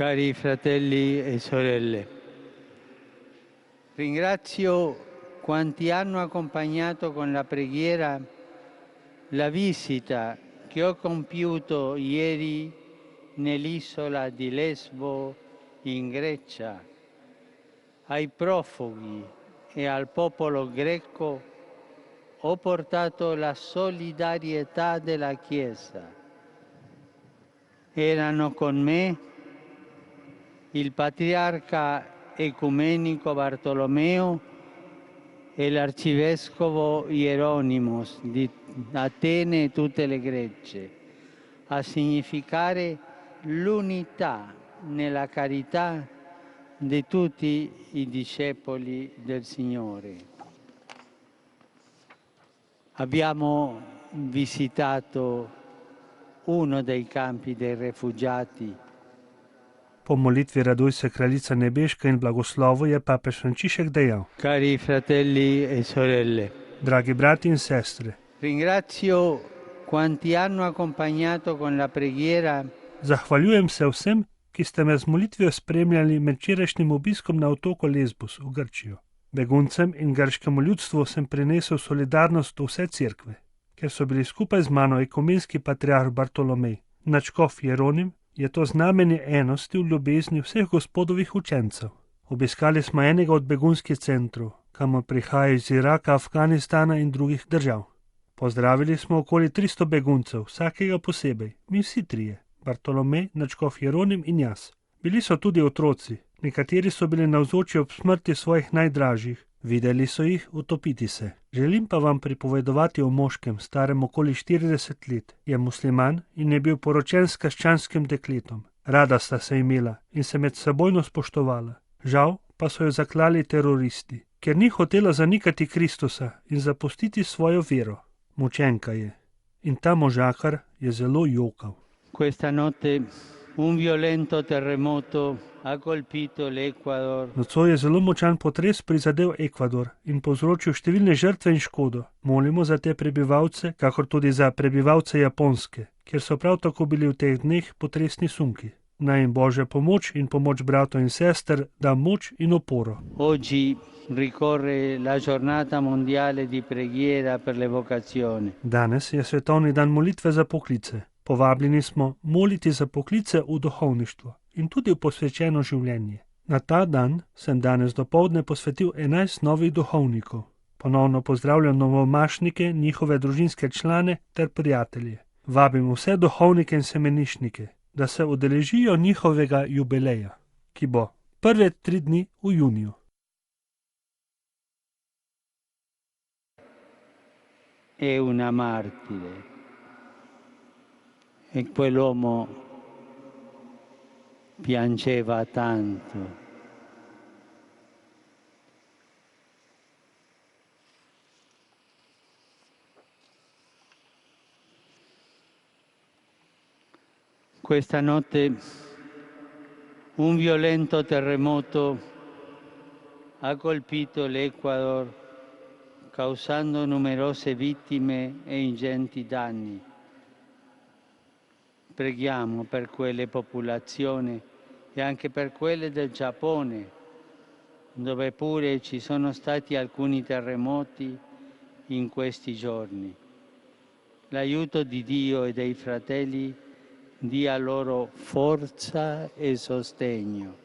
Cari fratelli e sorelle, ringrazio quanti hanno accompagnato con la preghiera la visita che ho compiuto ieri nell'isola di Lesbo in Grecia. Ai profughi e al popolo greco ho portato la solidarietà della Chiesa. Erano con me il patriarca ecumenico Bartolomeo e l'arcivescovo Hieronymos di Atene e tutte le Grecie, a significare l'unità nella carità di tutti i discepoli del Signore. Abbiamo visitato uno dei campi dei rifugiati. Po molitvi Raduj se Kraljica nebeška in blagoslovu je papež Frančišek dejal: Cari fratelli e sorelle, Dragi brati in sestre, ringrazio quanti hanno accompagnato con la preghiera zahvaljujem se vsem, ki ste me z molitvijo spremljali med včerajšnjim obiskom na otoku Lesbos v Grčijo. Beguncem in grškemu ljudstvu sem prinesel solidarnost vse cerkve, ker so bili skupaj z mano ekumenski patriarh Bartolomej, nadškof Hieronim, je to znamenje enosti v ljubezni vseh gospodovih učencev. Obiskali smo enega od begunskih centrov, kamor prihajajo iz Iraka, Afganistana in drugih držav. Pozdravili smo okoli 300 beguncev, vsakega posebej, mi vsi trije, Bartolomej, nadškof Hieronim in jaz. Bili so tudi otroci, nekateri so bili navzoči ob smrti svojih najdražjih, videli so jih utopiti se. Želim pa vam pripovedovati o moškem, starem okoli 40 let. Je musliman in je bil poročen s krščanskim dekletom. Rada sta se imela in se med sebojno spoštovala. Žal pa so jo zaklali teroristi, ker ni hotela zanikati Kristusa in zapustiti svojo vero. Mučenka je. In ta možakar je zelo jokal. Questa notte un violento terremoto ha colpito l'Ecuador. Nocoj je zelo močan potres prizadel Ekvador in povzročil številne žrtve in škodo. Molimo za te prebivalce, kakor tudi za prebivalce Japonske, kjer so prav tako bili v teh dneh potresni sunki. Naj jim Božja pomoč in pomoč bratov in sester da moč in oporo. Oggi ricorre la giornata mondiale di preghiera per le vocazioni. Danes je svetovni dan molitve za poklice. Povabljeni smo moliti za poklice v duhovništvo in tudi v posvečeno življenje. Na ta dan sem danes dopoldne posvetil 11 novih duhovnikov. Ponovno pozdravljam novomašnike, njihove družinske člane ter prijatelje. Vabim vse duhovnike in semenišnike, da se udeležijo njihovega jubileja, ki bo prve 3 dni v juniju. È una martire. E quell'uomo piangeva tanto. Questa notte un violento terremoto ha colpito l'Ecuador, causando numerose vittime e ingenti danni. Preghiamo per quelle popolazioni e anche per quelle del Giappone, dove pure ci sono stati alcuni terremoti in questi giorni. L'aiuto di Dio e dei fratelli dia loro forza e sostegno.